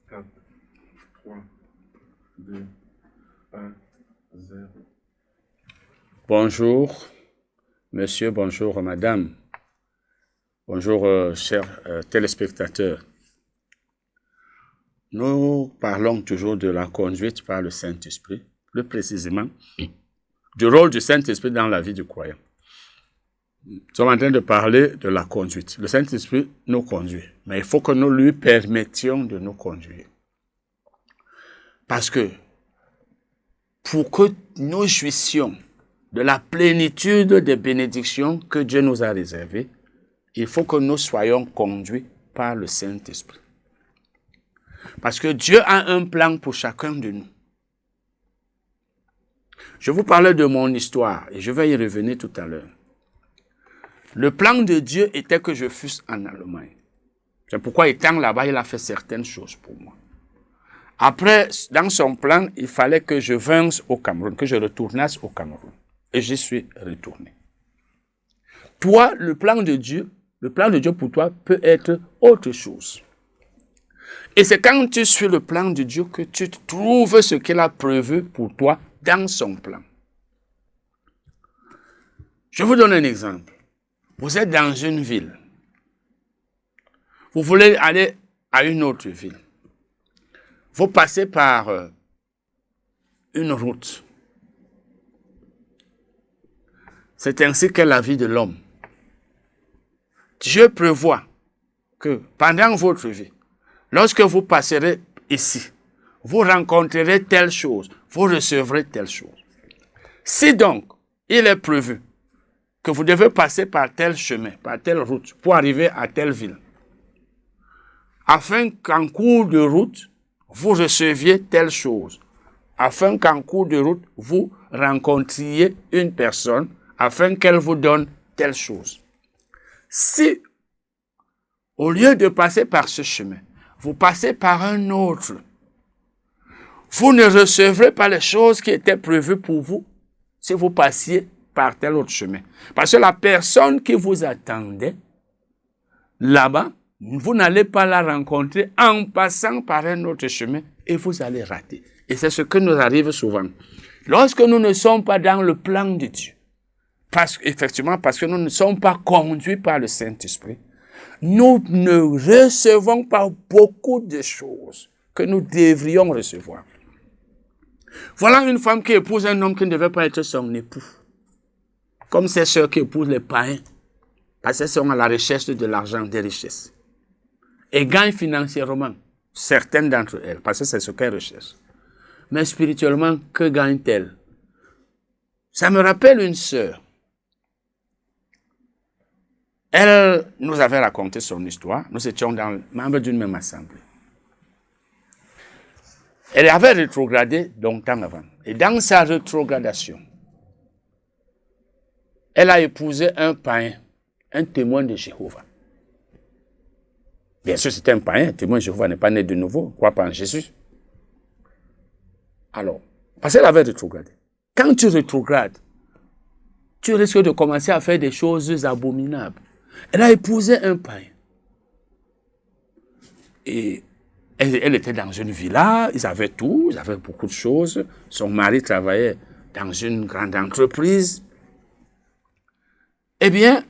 4, 3, 2, 1, 0. Bonjour, monsieur, bonjour, madame. Bonjour, chers téléspectateurs. Nous parlons toujours de la conduite par le Saint-Esprit, plus précisément du rôle du Saint-Esprit dans la vie du croyant. Nous sommes en train de parler de la conduite. Le Saint-Esprit nous conduit, mais il faut que nous lui permettions de nous conduire. Parce que pour que nous jouissions de la plénitude des bénédictions que Dieu nous a réservées, il faut que nous soyons conduits par le Saint-Esprit. Parce que Dieu a un plan pour chacun de nous. Je vous parlais de mon histoire et je vais y revenir tout à l'heure. Le plan de Dieu était que je fusse en Allemagne. C'est pourquoi, étant là-bas, il a fait certaines choses pour moi. Après, dans son plan, il fallait que je vinsse au Cameroun, que je retournasse au Cameroun. Et j'y suis retourné. Toi, le plan de Dieu pour toi peut être autre chose. Et c'est quand tu suis le plan de Dieu que tu trouves ce qu'il a prévu pour toi dans son plan. Je vous donne un exemple. Vous êtes dans une ville. Vous voulez aller à une autre ville. Vous passez par une route. C'est ainsi qu'est la vie de l'homme. Dieu prévoit que pendant votre vie, lorsque vous passerez ici, vous rencontrerez telle chose, vous recevrez telle chose. Si donc, il est prévu que vous devez passer par tel chemin, par telle route, pour arriver à telle ville, afin qu'en cours de route, vous receviez telle chose, afin qu'en cours de route, vous rencontriez une personne, afin qu'elle vous donne telle chose. Si, au lieu de passer par ce chemin, vous passez par un autre, vous ne recevrez pas les choses qui étaient prévues pour vous si vous passiez par tel autre chemin. Parce que la personne qui vous attendait, là-bas, vous n'allez pas la rencontrer en passant par un autre chemin et vous allez rater. Et c'est ce qui nous arrive souvent. Lorsque nous ne sommes pas dans le plan de Dieu, parce que nous ne sommes pas conduits par le Saint-Esprit, nous ne recevons pas beaucoup de choses que nous devrions recevoir. Voilà une femme qui épouse un homme qui ne devait pas être son époux. Comme ces sœurs qui épousent les païens, parce qu'elles sont à la recherche de l'argent, des richesses. Et gagnent financièrement, certaines d'entre elles, parce que c'est ce qu'elles recherchent. Mais spirituellement, que gagnent-elles? Ça me rappelle une sœur. Elle nous avait raconté son histoire. Nous étions membres d'une même assemblée. Elle avait rétrogradé longtemps avant. Et dans sa rétrogradation, elle a épousé un païen, un témoin de Jéhovah. Bien sûr, c'était un païen. Un témoin de Jéhovah n'est pas né de nouveau. Crois pas en Jésus. Alors, parce qu'elle avait rétrogradé. Quand tu rétrogrades, tu risques de commencer à faire des choses abominables. Elle a épousé un païen. Et elle était dans une villa, ils avaient tout, ils avaient beaucoup de choses. Son mari travaillait dans une grande entreprise. Eh bien,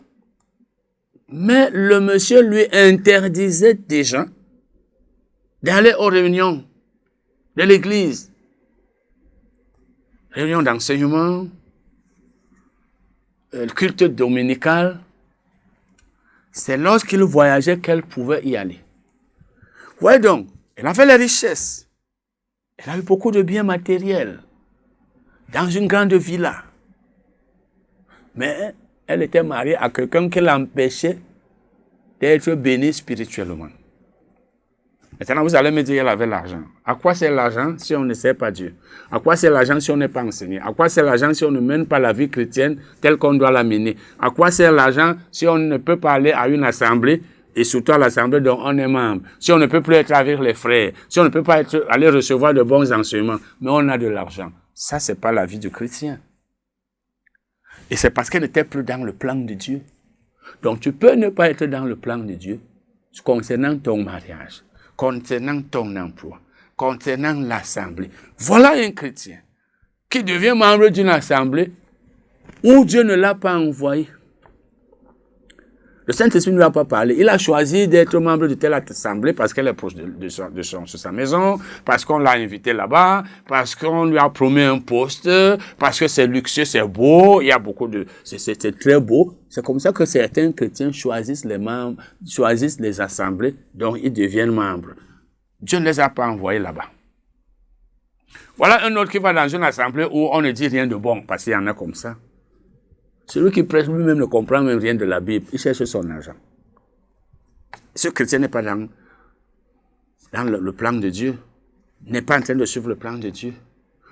mais le monsieur lui interdisait déjà d'aller aux réunions de l'église. Réunions d'enseignement, le culte dominical. C'est lorsqu'il voyageait qu'elle pouvait y aller. Voyez donc, elle avait les richesses. Elle avait beaucoup de biens matériels dans une grande villa. Mais elle était mariée à quelqu'un qui l'empêchait d'être bénie spirituellement. Maintenant, vous allez me dire qu'elle avait l'argent. À quoi sert l'argent si on ne sait pas Dieu? À quoi sert l'argent si on n'est pas enseigné? À quoi sert l'argent si on ne mène pas la vie chrétienne telle qu'on doit la mener? À quoi sert l'argent si on ne peut pas aller à une assemblée et surtout à l'assemblée dont on est membre? Si on ne peut plus être avec les frères? Si on ne peut pas aller recevoir de bons enseignements? Mais on a de l'argent. Ça, c'est pas la vie du chrétien. Et c'est parce qu'elle n'était plus dans le plan de Dieu. Donc, tu peux ne pas être dans le plan de Dieu concernant ton mariage, concernant ton emploi, concernant l'assemblée. Voilà un chrétien qui devient membre d'une assemblée où Dieu ne l'a pas envoyé. Le Saint-Esprit ne lui a pas parlé. Il a choisi d'être membre de telle assemblée parce qu'elle est proche de sa maison, parce qu'on l'a invité là-bas, parce qu'on lui a promis un poste, parce que c'est luxueux, c'est beau, il y a beaucoup de... C'est très beau. C'est comme ça que certains chrétiens choisissent les membres, choisissent les assemblées dont ils deviennent membres. Dieu ne les a pas envoyés là-bas. Voilà un autre qui va dans une assemblée où on ne dit rien de bon, parce qu'il y en a comme ça. Celui qui prêche lui-même ne comprend même rien de la Bible. Il cherche son argent. Ce chrétien n'est pas dans le plan de Dieu. N'est pas en train de suivre le plan de Dieu.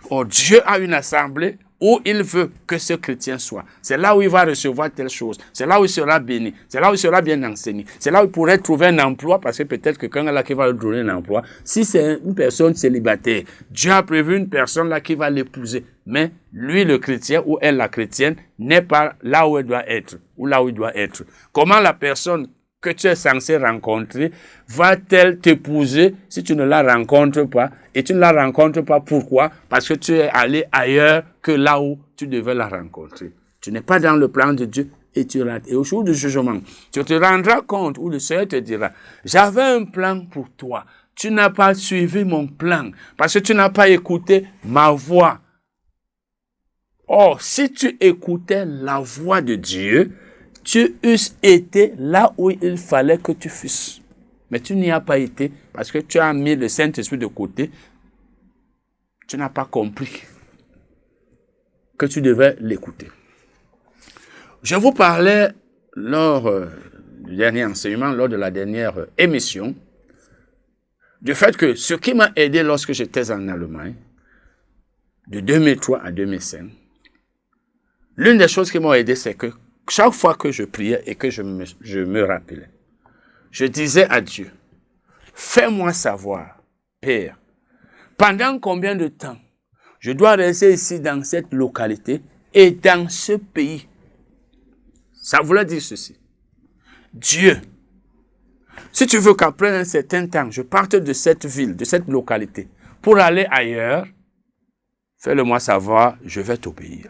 Or, Dieu a une assemblée où il veut que ce chrétien soit. C'est là où il va recevoir telle chose. C'est là où il sera béni. C'est là où il sera bien enseigné. C'est là où il pourrait trouver un emploi, parce que peut-être que quelqu'un là qui va lui donner un emploi, si c'est une personne célibataire, Dieu a prévu une personne là qui va l'épouser. Mais lui, le chrétien, ou elle, la chrétienne, n'est pas là où elle doit être, ou là où il doit être. Comment la personne que tu es censé rencontrer va-t-elle t'épouser si tu ne la rencontres pas? Et tu ne la rencontres pas, pourquoi? Parce que tu es allé ailleurs que là où tu devais la rencontrer. Tu n'es pas dans le plan de Dieu et tu rates. Et au jour du jugement, tu te rendras compte où le Seigneur te dira, j'avais un plan pour toi. Tu n'as pas suivi mon plan parce que tu n'as pas écouté ma voix. Or, si tu écoutais la voix de Dieu, tu eusses été là où il fallait que tu fusses. Mais tu n'y as pas été parce que tu as mis le Saint-Esprit de côté. Tu n'as pas compris que tu devais l'écouter. Je vous parlais lors du dernier enseignement, lors de la dernière émission, du fait que ce qui m'a aidé lorsque j'étais en Allemagne, de 2003 à 2005, l'une des choses qui m'ont aidé, c'est que chaque fois que je priais et que je me rappelais, je disais à Dieu, fais-moi savoir, Père, pendant combien de temps je dois rester ici dans cette localité et dans ce pays. Ça voulait dire ceci. Dieu, si tu veux qu'après un certain temps, je parte de cette ville, de cette localité, pour aller ailleurs, fais-le-moi savoir, je vais t'obéir.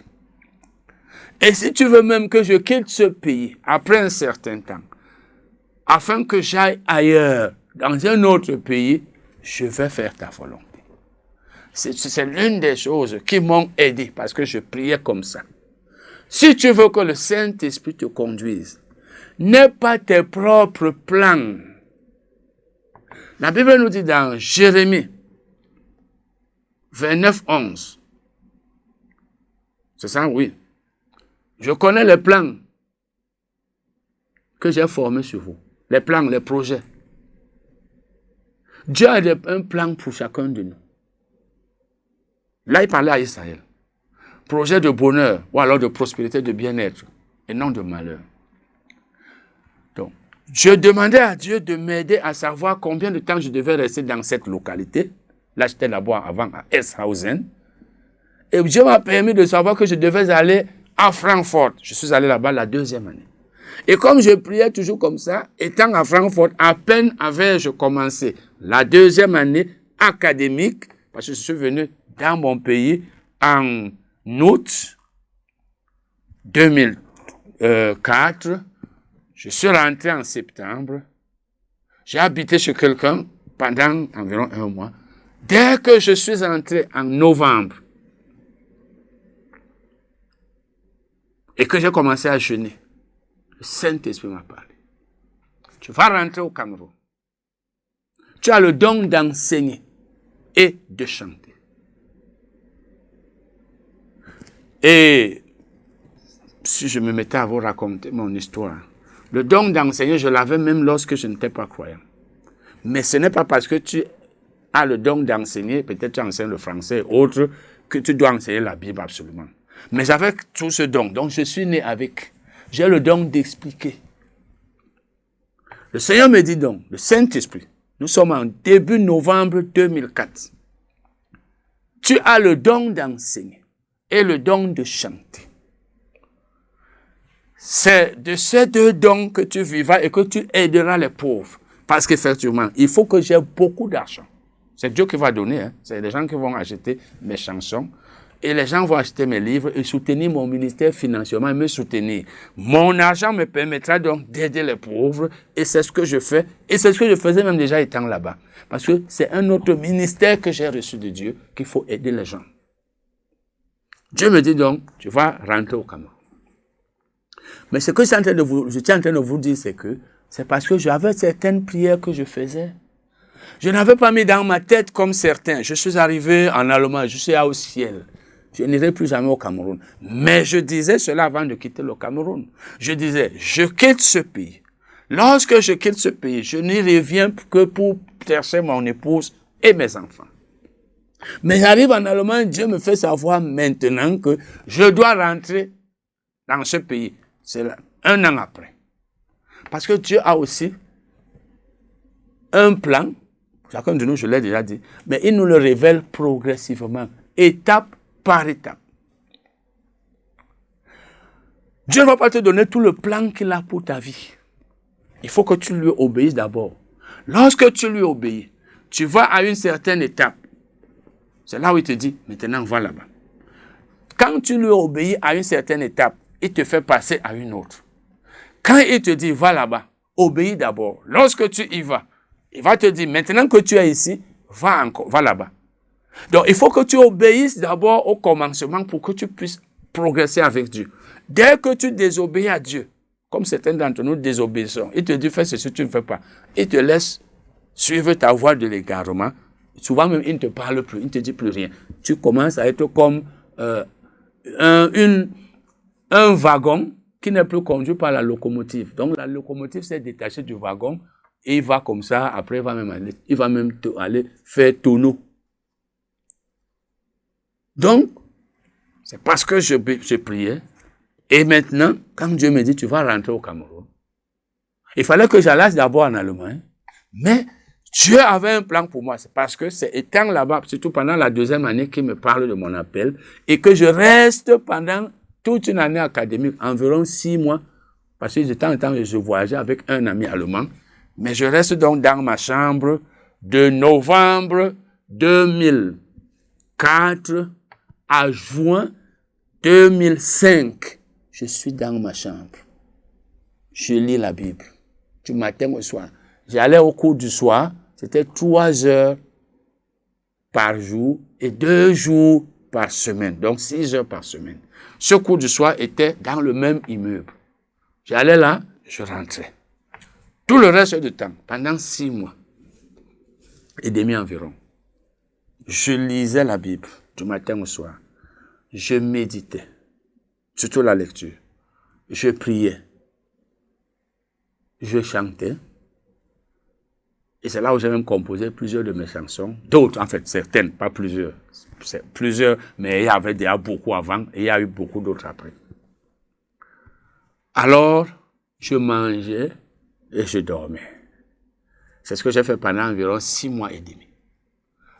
Et si tu veux même que je quitte ce pays après un certain temps, afin que j'aille ailleurs, dans un autre pays, je vais faire ta volonté. C'est l'une des choses qui m'ont aidé parce que je priais comme ça. Si tu veux que le Saint-Esprit te conduise, n'aie pas tes propres plans. La Bible nous dit dans Jérémie 29, 11. C'est ça, oui. Je connais les plans que j'ai formés sur vous. Les plans, les projets. Dieu a un plan pour chacun de nous. Là, il parlait à Israël. Projet de bonheur, ou alors de prospérité, de bien-être, et non de malheur. Donc, je demandais à Dieu de m'aider à savoir combien de temps je devais rester dans cette localité. Là, j'étais là-bas avant à Esshausen. Et Dieu m'a permis de savoir que je devais aller à Francfort. Je suis allé là-bas la 2e année. Et comme je priais toujours comme ça, étant à Francfort, à peine avais-je commencé la 2e année académique, parce que je suis venu dans mon pays en août 2004. Je suis rentré en septembre. J'ai habité chez quelqu'un pendant environ 1 mois. Dès que je suis entré en novembre et que j'ai commencé à jeûner, le Saint-Esprit m'a parlé. Tu vas rentrer au Cameroun. Tu as le don d'enseigner et de chanter. Et si je me mettais à vous raconter mon histoire, le don d'enseigner, je l'avais même lorsque je n'étais pas croyant. Mais ce n'est pas parce que tu as le don d'enseigner, peut-être tu enseignes le français, autre, que tu dois enseigner la Bible absolument. Mais j'avais tout ce don, donc je suis né avec. J'ai le don d'expliquer. Le Seigneur me dit donc, le Saint-Esprit, nous sommes en début novembre 2004. Tu as le don d'enseigner et le don de chanter. C'est de ces 2 dons que tu vivras et que tu aideras les pauvres. Parce qu'effectivement, il faut que j'ai beaucoup d'argent. C'est Dieu qui va donner. Hein. C'est les gens qui vont acheter mes chansons. Et les gens vont acheter mes livres et soutenir mon ministère financièrement et me soutenir. Mon argent me permettra donc d'aider les pauvres. Et c'est ce que je fais. Et c'est ce que je faisais même déjà étant là-bas. Parce que c'est un autre ministère que j'ai reçu de Dieu qu'il faut aider les gens. Dieu me dit donc, tu vas rentrer au Cameroun. Mais ce que je suis en train de vous dire, c'est parce que j'avais certaines prières que je faisais. Je n'avais pas mis dans ma tête comme certains. Je suis arrivé en Allemagne, je suis au ciel. Je n'irai plus jamais au Cameroun. Mais je disais cela avant de quitter le Cameroun. Je disais, je quitte ce pays. Lorsque je quitte ce pays, je n'y reviens que pour chercher mon épouse et mes enfants. Mais j'arrive en Allemagne, Dieu me fait savoir maintenant que je dois rentrer dans ce pays. C'est là, 1 an après. Parce que Dieu a aussi un plan. Chacun de nous, je l'ai déjà dit. Mais il nous le révèle progressivement, étape par étape. Dieu ne va pas te donner tout le plan qu'il a pour ta vie. Il faut que tu lui obéisses d'abord. Lorsque tu lui obéis, tu vas à une certaine étape. C'est là où il te dit, maintenant, va là-bas. Quand tu lui obéis à une certaine étape, il te fait passer à une autre. Quand il te dit, va là-bas, obéis d'abord. Lorsque tu y vas, il va te dire, maintenant que tu es ici, va là-bas. Donc, il faut que tu obéisses d'abord au commencement pour que tu puisses progresser avec Dieu. Dès que tu désobéis à Dieu, comme certains d'entre nous désobéissons, il te dit, fais ce que tu ne fais pas. Il te laisse suivre ta voie de l'égarement. Souvent même, il ne te parle plus, il ne te dit plus rien. Tu commences à être comme un wagon qui n'est plus conduit par la locomotive. Donc, la locomotive s'est détachée du wagon et il va comme ça, après, il va même aller faire tonneau. Donc, c'est parce que je priais. Et maintenant, quand Dieu me dit, tu vas rentrer au Cameroun, il fallait que j'aille d'abord en Allemagne, mais Dieu avait un plan pour moi. C'est parce que c'est étant là-bas, surtout pendant la 2e année, qu'il me parle de mon appel, et que je reste pendant toute une année académique, environ 6 mois, parce que de temps en temps, je voyageais avec un ami allemand, mais je reste donc dans ma chambre de novembre 2004 à juin 2005. Je suis dans ma chambre. Je lis la Bible du matin au soir. J'allais au cours du soir, c'était 3 heures par jour et 2 jours par semaine, donc 6 heures par semaine. Ce cours du soir était dans le même immeuble. J'allais là, je rentrais. Tout le reste du temps, pendant 6 mois et demi environ, je lisais la Bible du matin au soir. Je méditais, surtout la lecture. Je priais. Je chantais. Et c'est là où j'ai même composé plusieurs de mes chansons. D'autres, en fait, certaines, pas plusieurs. Plusieurs, mais il y avait déjà beaucoup avant et il y a eu beaucoup d'autres après. Alors, je mangeais et je dormais. C'est ce que j'ai fait pendant environ 6 mois et demi.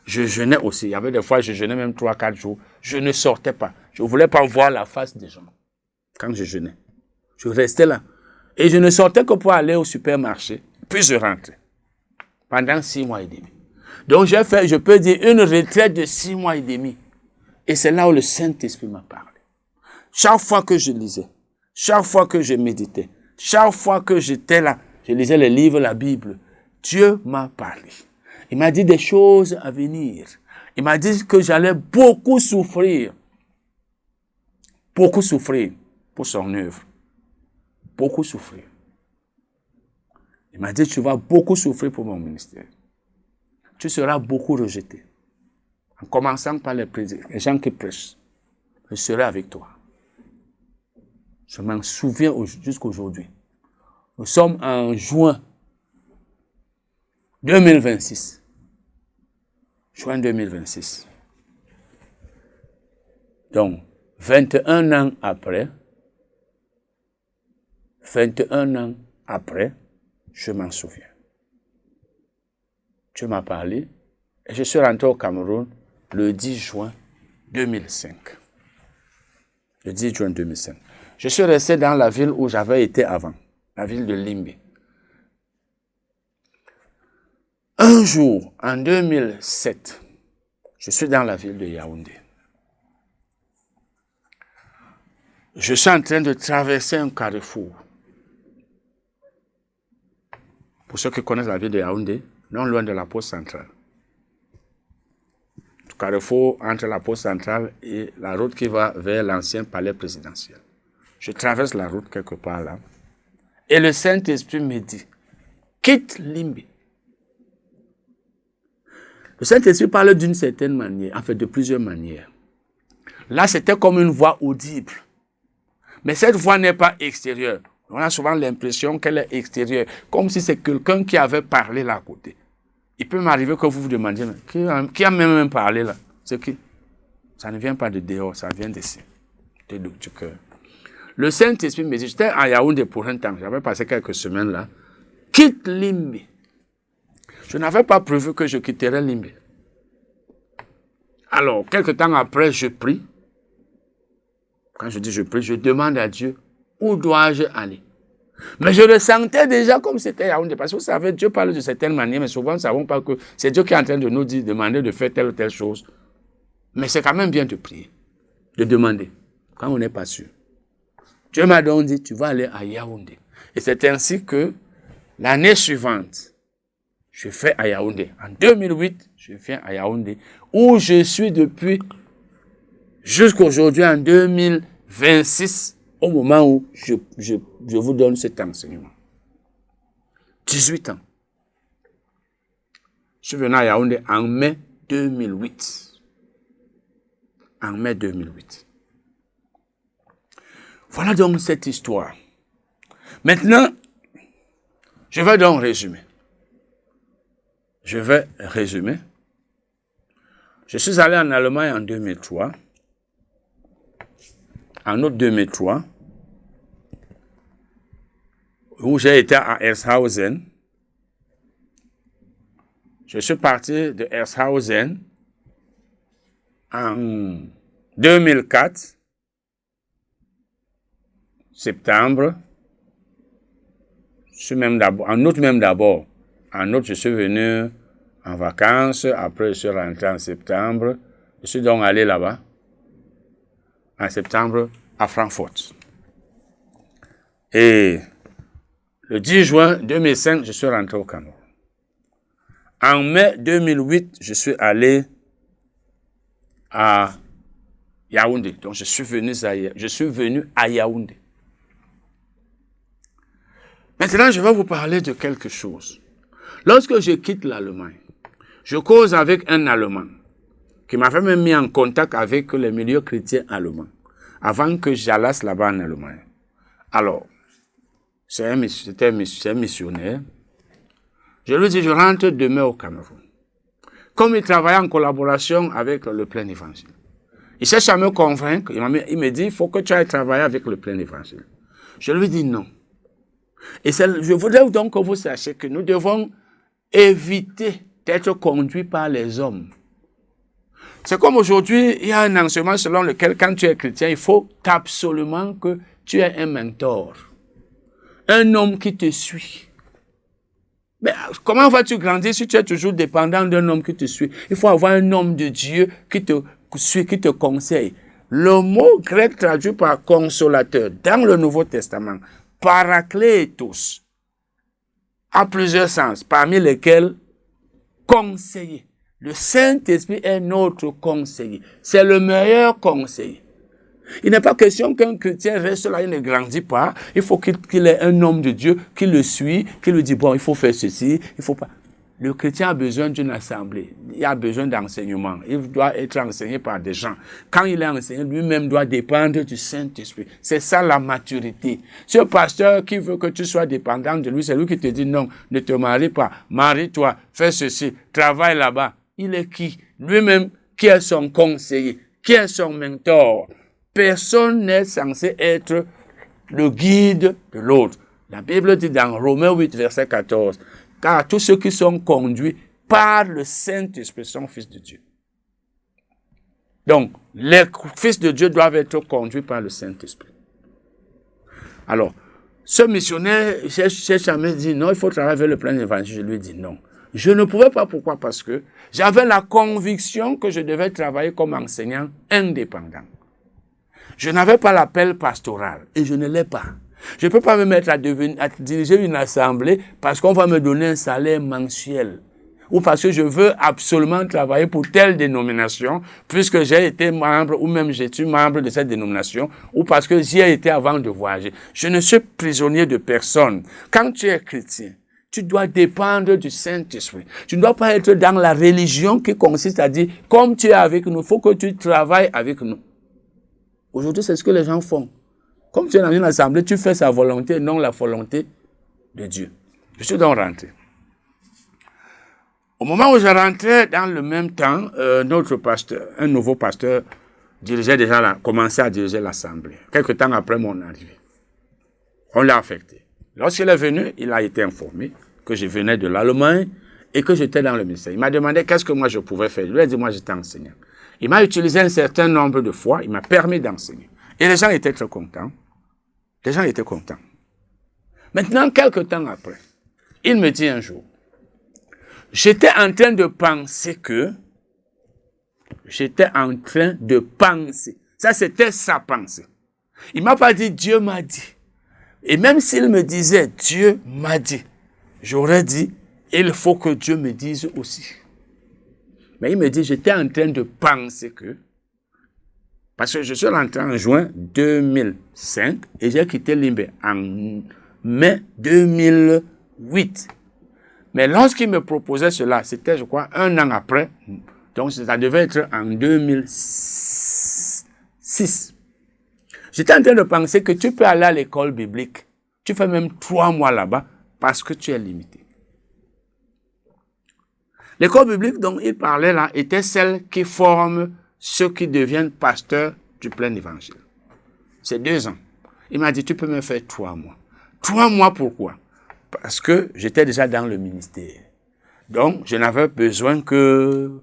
Je jeûnais aussi. Il y avait des fois, je jeûnais même 3-4 jours. Je ne sortais pas. Je ne voulais pas voir la face des gens quand je jeûnais. Je restais là. Et je ne sortais que pour aller au supermarché. Puis je rentrais. Pendant 6 mois et demi. Donc j'ai fait, je peux dire, une retraite de 6 mois et demi. Et c'est là où le Saint-Esprit m'a parlé. Chaque fois que je lisais, chaque fois que je méditais, chaque fois que j'étais là, je lisais les livres, la Bible, Dieu m'a parlé. Il m'a dit des choses à venir. Il m'a dit que j'allais beaucoup souffrir pour son œuvre. Beaucoup souffrir. Il m'a dit, tu vas beaucoup souffrir pour mon ministère. Tu seras beaucoup rejeté. En commençant par les gens qui prêchent. Je serai avec toi. Je m'en souviens jusqu'aujourd'hui. Nous sommes en juin 2026. Juin 2026. Donc, 21 ans après, je m'en souviens. Tu m'as parlé et je suis rentré au Cameroun le 10 juin 2005. Le 10 juin 2005. Je suis resté dans la ville où j'avais été avant, la ville de Limbe. Un jour, en 2007, je suis dans la ville de Yaoundé. Je suis en train de traverser un carrefour. Pour ceux qui connaissent la ville de Yaoundé, non loin de la poste centrale. Le carrefour entre la poste centrale et la route qui va vers l'ancien palais présidentiel. Je traverse la route quelque part là. Et le Saint-Esprit me dit, quitte Limbe. Le Saint-Esprit parle d'une certaine manière, en fait de plusieurs manières. Là, c'était comme une voix audible. Mais cette voix n'est pas extérieure. On a souvent l'impression qu'elle est extérieure, comme si c'est quelqu'un qui avait parlé là à côté. Il peut m'arriver que vous vous demandiez, qui a même parlé là? C'est qui? Ça ne vient pas de dehors, ça vient d'ici, du cœur. Le Saint-Esprit me dit, j'étais à Yaoundé pour un temps, j'avais passé quelques semaines là, quitte Limbe. Je n'avais pas prévu que je quitterais Limbe. Alors, quelque temps après, je prie. Quand je dis je prie, je demande à Dieu, où dois-je aller? Mais je le sentais déjà comme c'était Yaoundé. Parce que vous savez, Dieu parle de certaines manières, mais souvent nous ne savons pas que c'est Dieu qui est en train de nous dire, demander de faire telle ou telle chose. Mais c'est quand même bien de prier, de demander, quand on n'est pas sûr. Dieu m'a donc dit, tu vas aller à Yaoundé. Et c'est ainsi que l'année suivante, je fais à Yaoundé. En 2008, je viens à Yaoundé, où je suis depuis jusqu'aujourd'hui en 2026, au moment où je vous donne cet enseignement. 18 ans. Je suis venu à Yaoundé en mai 2008. En mai 2008. Voilà donc cette histoire. Maintenant, je vais donc résumer. Je vais résumer. Je suis allé en Allemagne en 2003. En août 2003, où j'ai été à Ershausen. Je suis parti de Ershausen en 2004, septembre. En août même d'abord. En août, je suis venu en vacances. Après, je suis rentré en septembre. Je suis donc allé là-bas. En septembre, à Francfort. Et le 10 juin 2005, je suis rentré au Cameroun. En mai 2008, je suis allé à Yaoundé. Donc, je suis venu à Yaoundé. Maintenant, je vais vous parler de quelque chose. Lorsque je quitte l'Allemagne, je cause avec un Allemand qui m'avait même mis en contact avec les milieux chrétiens allemands, avant que j'allasse là-bas en Allemagne. Alors, c'est un missionnaire. Je lui dis, je rentre demain au Cameroun. Comme il travaille en collaboration avec le plein évangile. Il cherche à me convaincre, il me dit, il faut que tu ailles travailler avec le plein évangile. Je lui dis non. Et je voudrais donc que vous sachiez que nous devons éviter d'être conduits par les hommes. C'est comme aujourd'hui, il y a un enseignement selon lequel, quand tu es chrétien, il faut absolument que tu aies un mentor. Un homme qui te suit. Mais comment vas-tu grandir si tu es toujours dépendant d'un homme qui te suit? Il faut avoir un homme de Dieu qui te suit, qui te conseille. Le mot grec traduit par consolateur dans le Nouveau Testament, paraklétos, a plusieurs sens, parmi lesquels conseiller. Le Saint-Esprit est notre conseiller. C'est le meilleur conseiller. Il n'est pas question qu'un chrétien reste là, il ne grandit pas. Il faut qu'il ait un homme de Dieu qui le suit, qui lui dit, bon, il faut faire ceci, il faut pas. Le chrétien a besoin d'une assemblée. Il a besoin d'enseignement. Il doit être enseigné par des gens. Quand il est enseigné, lui-même doit dépendre du Saint-Esprit. C'est ça la maturité. Ce pasteur qui veut que tu sois dépendant de lui, c'est lui qui te dit non, ne te marie pas, marie-toi, fais ceci, travaille là-bas. Il est qui? Lui-même qui est son conseiller, qui est son mentor. Personne n'est censé être le guide de l'autre. La Bible dit dans Romains 8, verset 14, car tous ceux qui sont conduits par le Saint-Esprit sont fils de Dieu. Donc, les fils de Dieu doivent être conduits par le Saint-Esprit. Alors, ce missionnaire cherche à me dire non, il faut travailler avec le plein évangile. Je lui dis non. Je ne pouvais pas. Pourquoi? Parce que j'avais la conviction que je devais travailler comme enseignant indépendant. Je n'avais pas l'appel pastoral et je ne l'ai pas. Je ne peux pas me mettre à diriger une assemblée parce qu'on va me donner un salaire mensuel ou parce que je veux absolument travailler pour telle dénomination puisque j'ai été membre ou même je suis membre de cette dénomination ou parce que j'y ai été avant de voyager. Je ne suis prisonnier de personne. Quand tu es chrétien, tu dois dépendre du Saint-Esprit. Tu ne dois pas être dans la religion qui consiste à dire, comme tu es avec nous, il faut que tu travailles avec nous. Aujourd'hui, c'est ce que les gens font. Comme tu es dans une assemblée, tu fais sa volonté, non la volonté de Dieu. Je suis donc rentré. Au moment où je rentrais, dans le même temps, notre pasteur, un nouveau pasteur, commençait à diriger l'assemblée. Quelque temps après mon arrivée. On l'a affecté. Lorsqu'il est venu, il a été informé que je venais de l'Allemagne et que j'étais dans le ministère. Il m'a demandé qu'est-ce que moi je pouvais faire. Je lui ai dit, moi j'étais enseignant. Il m'a utilisé un certain nombre de fois, il m'a permis d'enseigner. Et les gens étaient très contents. Les gens étaient contents. Maintenant, quelque temps après, il me dit un jour, j'étais en train de penser que, ça c'était sa pensée. Il m'a pas dit Dieu m'a dit. Et même s'il me disait Dieu m'a dit, j'aurais dit, il faut que Dieu me dise aussi. Mais il me dit, j'étais en train de penser que, parce que je suis rentré en juin 2005 et j'ai quitté Limbe en mai 2008. Mais lorsqu'il me proposait cela, c'était, je crois, un an après, donc ça devait être en 2006. J'étais en train de penser que tu peux aller à l'école biblique. Tu fais même 3 mois là-bas parce que tu es limité. L'école biblique dont il parlait là était celle qui forme ceux qui deviennent pasteurs du plein évangile. C'est 2 ans. Il m'a dit, tu peux me faire 3 mois. 3 mois pourquoi? Parce que j'étais déjà dans le ministère. Donc, je n'avais besoin que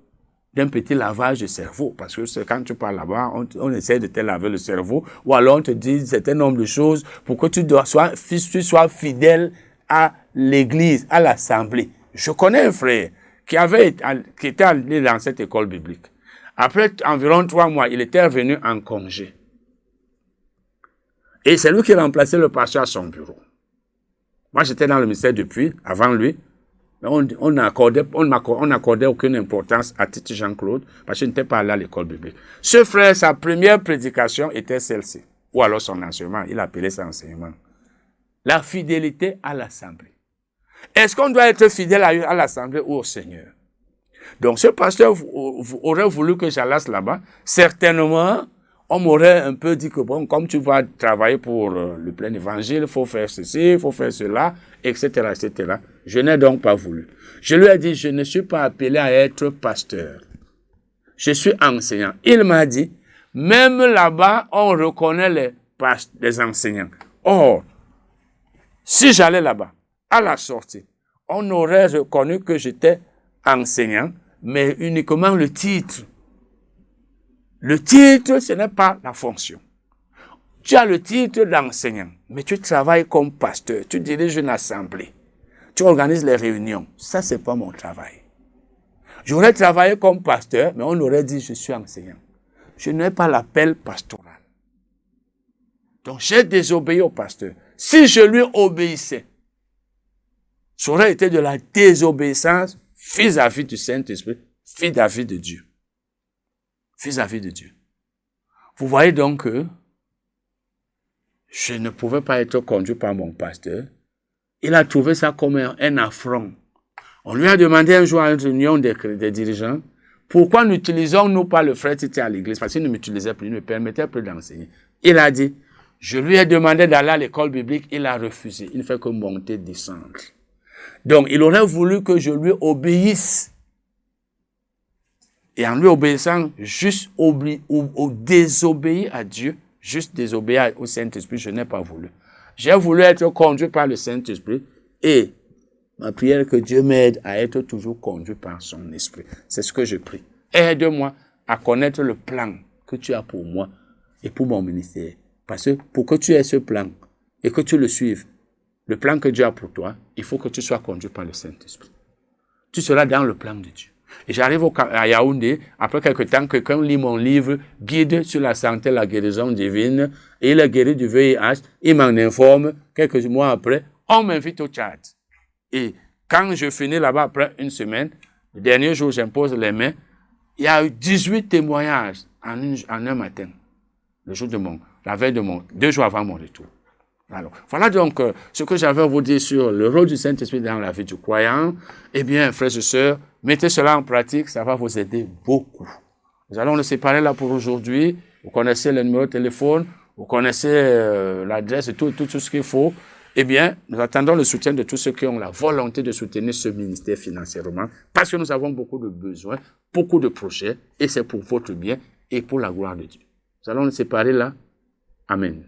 d'un petit lavage de cerveau. Parce que quand tu parles là-bas, on essaie de te laver le cerveau. Ou alors on te dit un certain nombre de choses pour que tu sois fidèle à l'église, à l'assemblée. Je connais un frère qui était allé dans cette école biblique. Après environ 3 mois, il était revenu en congé. Et c'est lui qui remplaçait le pasteur à son bureau. Moi, j'étais dans le ministère depuis, avant lui. Mais on n'accordait aucune importance à Titi Jean-Claude parce qu'il n'était pas allé à l'école biblique. Ce frère, sa première prédication était celle-ci. Ou alors son enseignement, il appelait ça enseignement. La fidélité à l'assemblée. Est-ce qu'on doit être fidèle à l'assemblée ou au Seigneur? Donc, ce pasteur aurait voulu que j'allasse là-bas. Certainement, on m'aurait un peu dit que, bon, comme tu vas travailler pour le plein évangile, il faut faire ceci, il faut faire cela, etc., etc. Je n'ai donc pas voulu. Je lui ai dit, je ne suis pas appelé à être pasteur. Je suis enseignant. Il m'a dit, même là-bas, on reconnaît les enseignants. Or, si j'allais là-bas, à la sortie, on aurait reconnu que j'étais enseignant, mais uniquement le titre. Le titre, ce n'est pas la fonction. Tu as le titre d'enseignant, mais tu travailles comme pasteur, tu diriges une assemblée, tu organises les réunions. Ça, c'est pas mon travail. J'aurais travaillé comme pasteur, mais on aurait dit je suis enseignant. Je n'ai pas l'appel pastoral. Donc, j'ai désobéi au pasteur. Si je lui obéissais, ça aurait été de la désobéissance vis-à-vis du Saint-Esprit, vis-à-vis de Dieu. Vis-à-vis de Dieu. Vous voyez donc que je ne pouvais pas être conduit par mon pasteur. Il a trouvé ça comme un affront. On lui a demandé un jour à une réunion des dirigeants, pourquoi n'utilisons-nous pas le frère Titi à l'église? Parce qu'il ne m'utilisait plus, il ne me permettait plus d'enseigner. Il a dit, je lui ai demandé d'aller à l'école biblique, il a refusé. Il ne fait que monter, descendre. Donc, il aurait voulu que je lui obéisse. Et en lui obéissant, juste désobéir à Dieu, juste désobéir au Saint-Esprit, je n'ai pas voulu. J'ai voulu être conduit par le Saint-Esprit et ma prière que Dieu m'aide à être toujours conduit par son esprit. C'est ce que je prie. Aide-moi à connaître le plan que tu as pour moi et pour mon ministère. Parce que pour que tu aies ce plan et que tu le suives, le plan que Dieu a pour toi, il faut que tu sois conduit par le Saint-Esprit. tu seras dans le plan de Dieu. Et j'arrive à Yaoundé, après quelque temps, quelqu'un lit mon livre, Guide sur la santé et la guérison divine, et il est guéri du VIH, il m'en informe, quelques mois après, on m'invite au Tchad. Et quand je finis là-bas après une semaine, le dernier jour, j'impose les mains, il y a eu 18 témoignages en un matin, la veille de 2 jours avant mon retour. Alors, voilà donc ce que j'avais à vous dire sur le rôle du Saint-Esprit dans la vie du croyant. Eh bien, frères et sœurs, mettez cela en pratique, ça va vous aider beaucoup. Nous allons nous séparer là pour aujourd'hui. Vous connaissez le numéro de téléphone, vous connaissez l'adresse et tout ce qu'il faut. Eh bien, nous attendons le soutien de tous ceux qui ont la volonté de soutenir ce ministère financièrement, parce que nous avons beaucoup de besoins, beaucoup de projets, et c'est pour votre bien et pour la gloire de Dieu. Nous allons nous séparer là. Amen.